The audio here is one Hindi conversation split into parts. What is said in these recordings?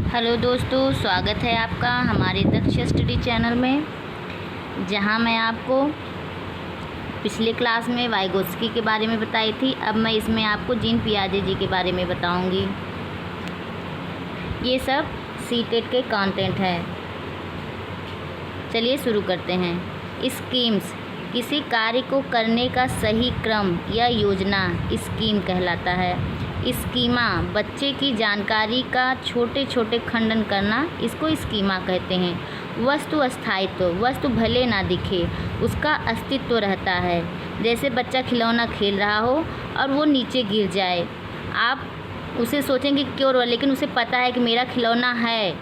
हेलो दोस्तों, स्वागत है आपका हमारे दक्ष स्टडी चैनल में, जहां मैं आपको पिछले क्लास में वाइगोत्स्की के बारे में बताई थी। अब मैं इसमें आपको जीन पियाजे जी के बारे में बताऊंगी। ये सब सीटेट के कंटेंट है। चलिए शुरू करते हैं। स्कीम्स किसी कार्य को करने का सही क्रम या योजना स्कीम कहलाता है। स्कीमा बच्चे की जानकारी का छोटे छोटे खंडन करना, इसको स्कीमा कहते हैं। वस्तु अस्थायित्व, वस्तु भले ना दिखे उसका अस्तित्व रहता है। जैसे बच्चा खिलौना खेल रहा हो और वो नीचे गिर जाए, आप उसे सोचेंगे क्यों, लेकिन उसे पता है कि मेरा खिलौना है,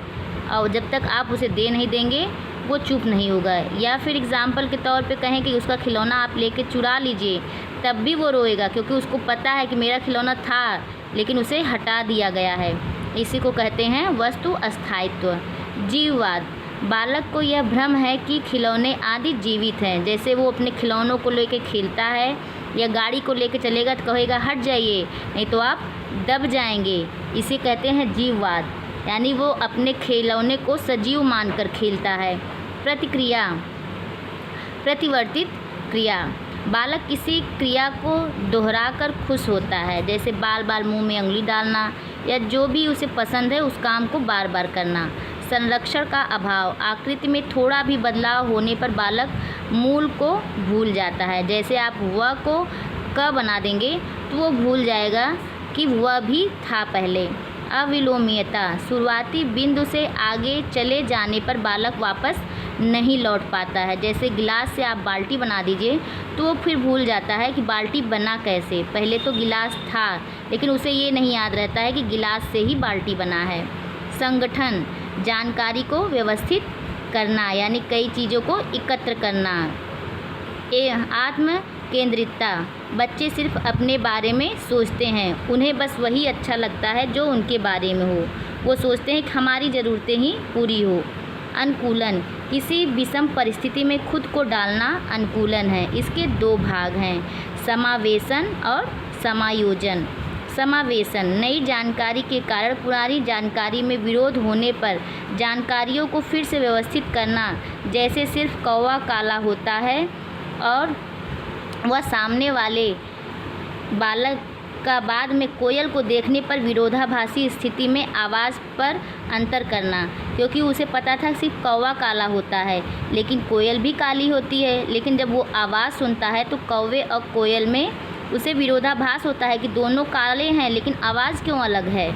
और जब तक आप उसे दे नहीं देंगे वो चुप नहीं होगा। या फिर एग्ज़ाम्पल के तौर पे कहें कि उसका खिलौना आप लेके चुरा लीजिए, तब भी वो रोएगा, क्योंकि उसको पता है कि मेरा खिलौना था लेकिन उसे हटा दिया गया है। इसी को कहते हैं वस्तु अस्थायित्व। जीववाद, बालक को यह भ्रम है कि खिलौने आदि जीवित हैं। जैसे वो अपने खिलौनों को लेके खेलता है या गाड़ी को लेके चलेगा तो कहेगा हट जाइए नहीं तो आप दब जाएंगे। इसे कहते हैं जीववाद, यानी वो अपने खिलौने को सजीव मानकर खेलता है। प्रतिक्रिया, प्रतिवर्तित क्रिया, बालक किसी क्रिया को दोहराकर खुश होता है। जैसे बार बार मुंह में उंगली डालना या जो भी उसे पसंद है उस काम को बार बार करना। संरक्षण का अभाव, आकृति में थोड़ा भी बदलाव होने पर बालक मूल को भूल जाता है। जैसे आप वह को क बना देंगे तो वो भूल जाएगा कि वह भी था पहले। अविलोम्यता, शुरुआती बिंदु से आगे चले जाने पर बालक वापस नहीं लौट पाता है। जैसे गिलास से आप बाल्टी बना दीजिए तो वो फिर भूल जाता है कि बाल्टी बना कैसे। पहले तो गिलास था लेकिन उसे ये नहीं याद रहता है कि गिलास से ही बाल्टी बना है। संगठन, जानकारी को व्यवस्थित करना, यानी कई चीज़ों को एकत्र करना। आत्म केंद्रितता, बच्चे सिर्फ अपने बारे में सोचते हैं, उन्हें बस वही अच्छा लगता है जो उनके बारे में हो। वो सोचते हैं कि हमारी ज़रूरतें ही पूरी हो। अनुकूलन, किसी विषम परिस्थिति में खुद को डालना अनुकूलन है। इसके दो भाग हैं, समावेशन और समायोजन। समावेशन, नई जानकारी के कारण पुरानी जानकारी में विरोध होने पर जानकारियों को फिर से व्यवस्थित करना। जैसे सिर्फ कौवा काला होता है और वह सामने वाले बालक का बाद में कोयल को देखने पर विरोधाभासी स्थिति में आवाज़ पर अंतर करना, क्योंकि उसे पता था सिर्फ कौवा काला होता है लेकिन कोयल भी काली होती है। लेकिन जब वो आवाज़ सुनता है तो कौवे और कोयल में उसे विरोधाभास होता है कि दोनों काले हैं लेकिन आवाज़ क्यों अलग है।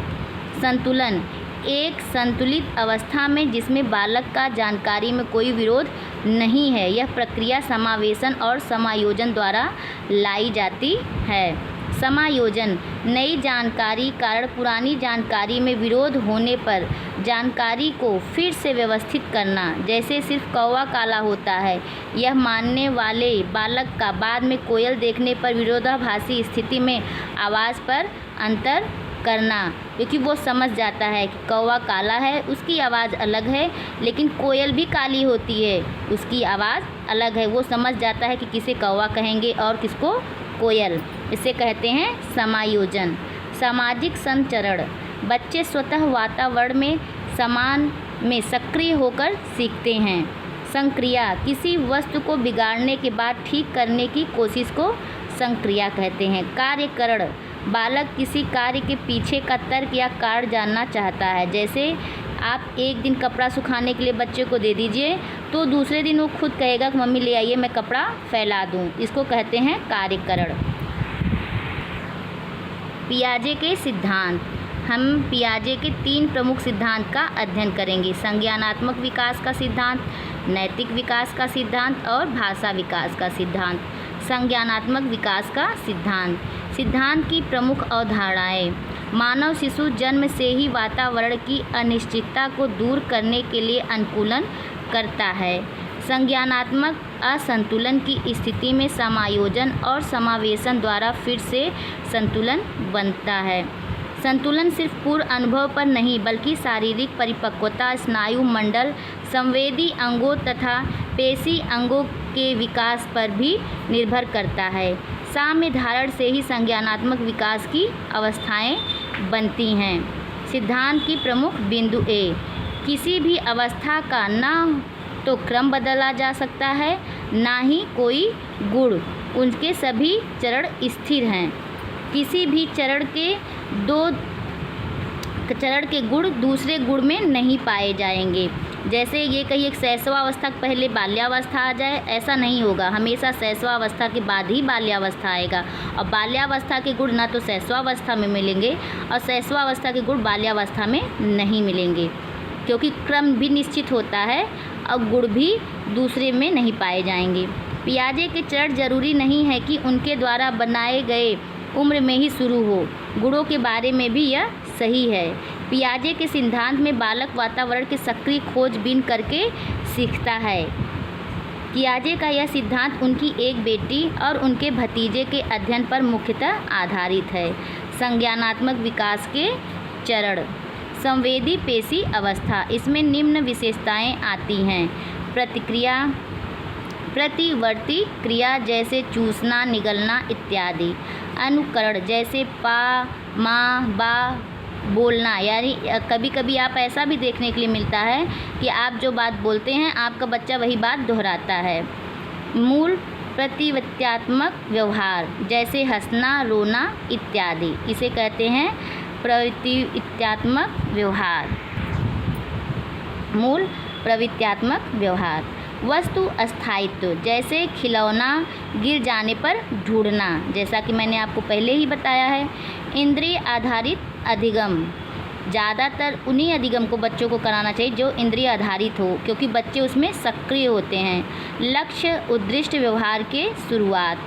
संतुलन, एक संतुलित अवस्था में जिसमें बालक का जानकारी में कोई विरोध नहीं है। यह प्रक्रिया समावेशन और समायोजन द्वारा लाई जाती है। समायोजन, नई जानकारी कारण पुरानी जानकारी में विरोध होने पर जानकारी को फिर से व्यवस्थित करना। जैसे सिर्फ कौवा काला होता है, यह मानने वाले बालक का बाद में कोयल देखने पर विरोधाभासी स्थिति में आवाज़ पर अंतर करना, क्योंकि वो समझ जाता है कि कौवा काला है, उसकी आवाज़ अलग है, लेकिन कोयल भी काली होती है, उसकी आवाज़ अलग है। वो समझ जाता है कि किसे कौवा कहेंगे और किसको कोयल। इसे कहते हैं समायोजन। सामाजिक संचरण, बच्चे स्वतः वातावरण में समान में सक्रिय होकर सीखते हैं। संक्रिया, किसी वस्तु को बिगाड़ने के बाद ठीक करने की कोशिश को संक्रिया कहते हैं। कार्यकरण, बालक किसी कार्य के पीछे का तर्क या कारण जानना चाहता है। जैसे आप एक दिन कपड़ा सुखाने के लिए बच्चे को दे दीजिए तो दूसरे दिन वो खुद कहेगा कि मम्मी ले आइए मैं कपड़ा फैला दूँ। इसको कहते हैं कार्यकरण। पियाजे के सिद्धांत, हम पियाजे के 3 प्रमुख सिद्धांत का अध्ययन करेंगे। संज्ञानात्मक विकास का सिद्धांत, नैतिक विकास का सिद्धांत और भाषा विकास का सिद्धांत। संज्ञानात्मक विकास का सिद्धांत, सिद्धांत की प्रमुख अवधारणाएं। मानव शिशु जन्म से ही वातावरण की अनिश्चितता को दूर करने के लिए अनुकूलन करता है। संज्ञानात्मक असंतुलन की स्थिति में समायोजन और समावेशन द्वारा फिर से संतुलन बनता है। संतुलन सिर्फ पूर्व अनुभव पर नहीं बल्कि शारीरिक परिपक्वता, स्नायु मंडल, संवेदी अंगों तथा पेशी अंगों के विकास पर भी निर्भर करता है। साम्य धारण से ही संज्ञानात्मक विकास की अवस्थाएं बनती हैं। सिद्धांत की प्रमुख बिंदु ए, किसी भी अवस्था का ना तो क्रम बदला जा सकता है, ना ही कोई गुण, उनके सभी चरण स्थिर हैं। किसी भी चरण के गुण दूसरे गुण में नहीं पाए जाएंगे। जैसे ये कहीं एक शैशवावस्था पहले बाल्यावस्था आ जाए, ऐसा नहीं होगा। हमेशा शैशवावस्था के बाद ही बाल्यावस्था आएगा, और बाल्यावस्था के गुण ना तो शैशवावस्था में मिलेंगे और शैशवावस्था के गुण बाल्यावस्था में नहीं मिलेंगे, क्योंकि क्रम भी निश्चित होता है और गुण भी दूसरे में नहीं पाए जाएंगे। पियाजे के चरण जरूरी नहीं है कि उनके द्वारा बनाए गए उम्र में ही शुरू हो। गुणों के बारे में भी यह सही है। पियाजे के सिद्धांत में बालक वातावरण की सक्रिय खोजबीन करके सीखता है। पियाजे का यह सिद्धांत उनकी एक बेटी और उनके भतीजे के अध्ययन पर मुख्यतः आधारित है। संज्ञानात्मक विकास के चरण। संवेदी पेशी अवस्था, इसमें निम्न विशेषताएं आती हैं। प्रतिवर्ती क्रिया जैसे चूसना, निगलना इत्यादि। अनुकरण जैसे पा, माँ, बा बोलना, यानी कभी कभी आप ऐसा भी देखने के लिए मिलता है कि आप जो बात बोलते हैं आपका बच्चा वही बात दोहराता है। मूल प्रतिवत्यात्मक व्यवहार जैसे हंसना, रोना इत्यादि, इसे कहते हैं प्रवृत्त्यात्मक व्यवहार। मूल प्रवृत्त्यात्मक व्यवहार। वस्तु अस्थायित्व जैसे खिलौना गिर जाने पर ढूंढना, जैसा कि मैंने आपको पहले ही बताया है। इंद्रिय आधारित अधिगम, ज़्यादातर उन्हीं अधिगम को बच्चों को कराना चाहिए जो इंद्रिय आधारित हो, क्योंकि बच्चे उसमें सक्रिय होते हैं। लक्ष्य उद्दिष्ट व्यवहार के शुरुआत।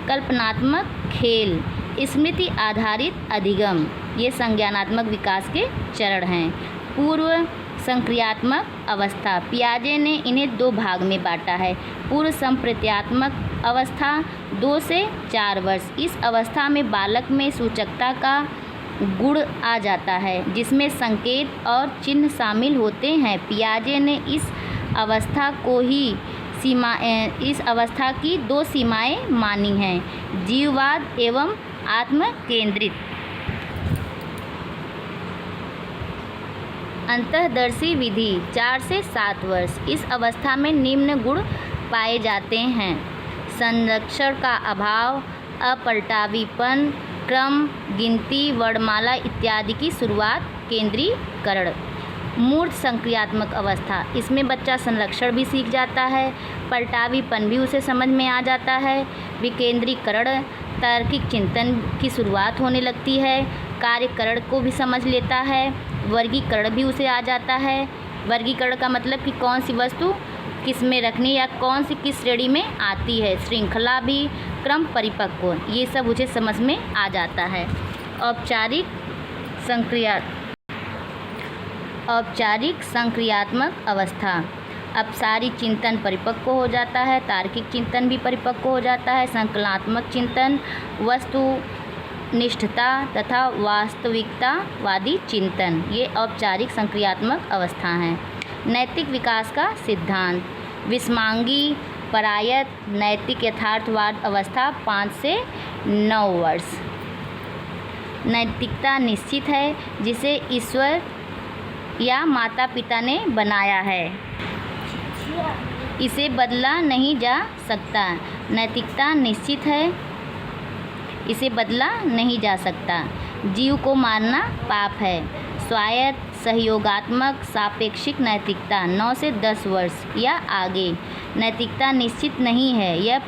कल्पनात्मक खेल, स्मृति आधारित अधिगम, ये संज्ञानात्मक विकास के चरण हैं। पूर्व संक्रियात्मक अवस्था, पियाजे ने इन्हें दो भाग में बांटा है। पूर्व संप्रेत्यात्मक अवस्था 2 से 4 वर्ष। इस अवस्था में बालक में सूचकता का गुण आ जाता है, जिसमें संकेत और चिन्ह शामिल होते हैं। पियाजे ने इस अवस्था की 2 सीमाएं मानी हैं: जीववाद एवं आत्म केंद्रित। अंतःदर्शी विधि 4 से 7 वर्ष। इस अवस्था में निम्न गुण पाए जाते हैं: संरक्षण का अभाव, अपलटावीपन, क्रम, गिनती, वर्णमाला इत्यादि की शुरुआत, केंद्रीकरण। मूर्त संक्रियात्मक अवस्था, इसमें बच्चा संरक्षण भी सीख जाता है, पलटावीपन भी उसे समझ में आ जाता है, विकेंद्रीकरण, तार्किक चिंतन की शुरुआत होने लगती है, कार्यकरण को भी समझ लेता है, वर्गीकरण भी उसे आ जाता है। वर्गीकरण का मतलब कि कौन सी वस्तु किस में रखनी या कौन सी किस श्रेणी में आती है। श्रृंखला भी, क्रम, परिपक्व, ये सब उसे समझ में आ जाता है। औपचारिक संक्रियात्मक अवस्था, अपसारी चिंतन परिपक्व हो जाता है, तार्किक चिंतन भी परिपक्व हो जाता है, संकलनात्मक चिंतन, वस्तुनिष्ठता तथा वास्तविकतावादी चिंतन, ये औपचारिक संक्रियात्मक अवस्था हैं। नैतिक विकास का सिद्धांत। विस्मांगी परायत नैतिक यथार्थवाद अवस्था 5 से 9 वर्ष। नैतिकता निश्चित है, जिसे ईश्वर या माता पिता ने बनाया है, इसे बदला नहीं जा सकता। नैतिकता निश्चित है, इसे बदला नहीं जा सकता। जीव को मारना पाप है। स्वायत्त सहयोगात्मक सापेक्षिक नैतिकता 9 से 10 वर्ष या आगे। नैतिकता निश्चित नहीं है, यह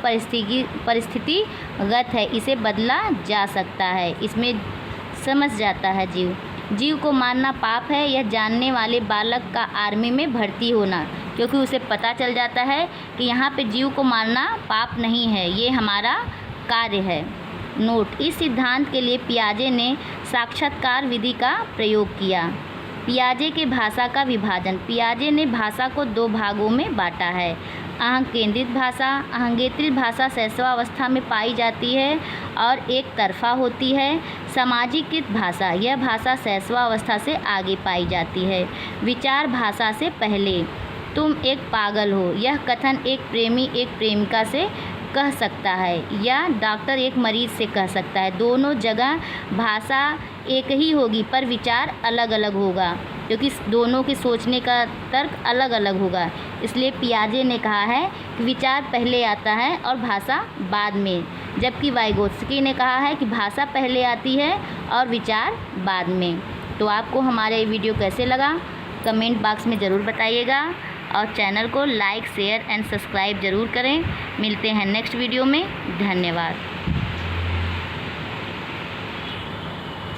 परिस्थितिगत है, इसे बदला जा सकता है, इसमें समझ जाता है जीव। जीव को मारना पाप है, यह जानने वाले बालक का आर्मी में भर्ती होना, क्योंकि उसे पता चल जाता है कि यहाँ पे जीव को मारना पाप नहीं है, ये हमारा कार्य है। नोट: इस सिद्धांत के लिए पियाजे ने साक्षात्कार विधि का प्रयोग किया। पियाजे के भाषा का विभाजन। पियाजे ने भाषा को 2 भागों में बांटा है: अहं केंद्रित भाषा। अहंगेत्रित भाषा शैशवावस्था में पाई जाती है और एक तरफा होती है। सामाजिकृत भाषा, यह भाषा शैशवावस्था से आगे पाई जाती है। विचार भाषा से पहले। तुम एक पागल हो, यह कथन एक प्रेमी एक प्रेमिका से कह सकता है या डॉक्टर एक मरीज से कह सकता है। दोनों जगह भाषा एक ही होगी पर विचार अलग अलग होगा, क्योंकि दोनों के सोचने का तर्क अलग अलग होगा। इसलिए पियाजे ने कहा है कि विचार पहले आता है और भाषा बाद में, जबकि वाइगोत्स्की ने कहा है कि भाषा पहले आती है और विचार बाद में। तो आपको हमारा ये वीडियो कैसे लगा कमेंट बॉक्स में ज़रूर बताइएगा, और चैनल को लाइक शेयर एंड सब्सक्राइब ज़रूर करें। मिलते हैं नेक्स्ट वीडियो में। धन्यवाद।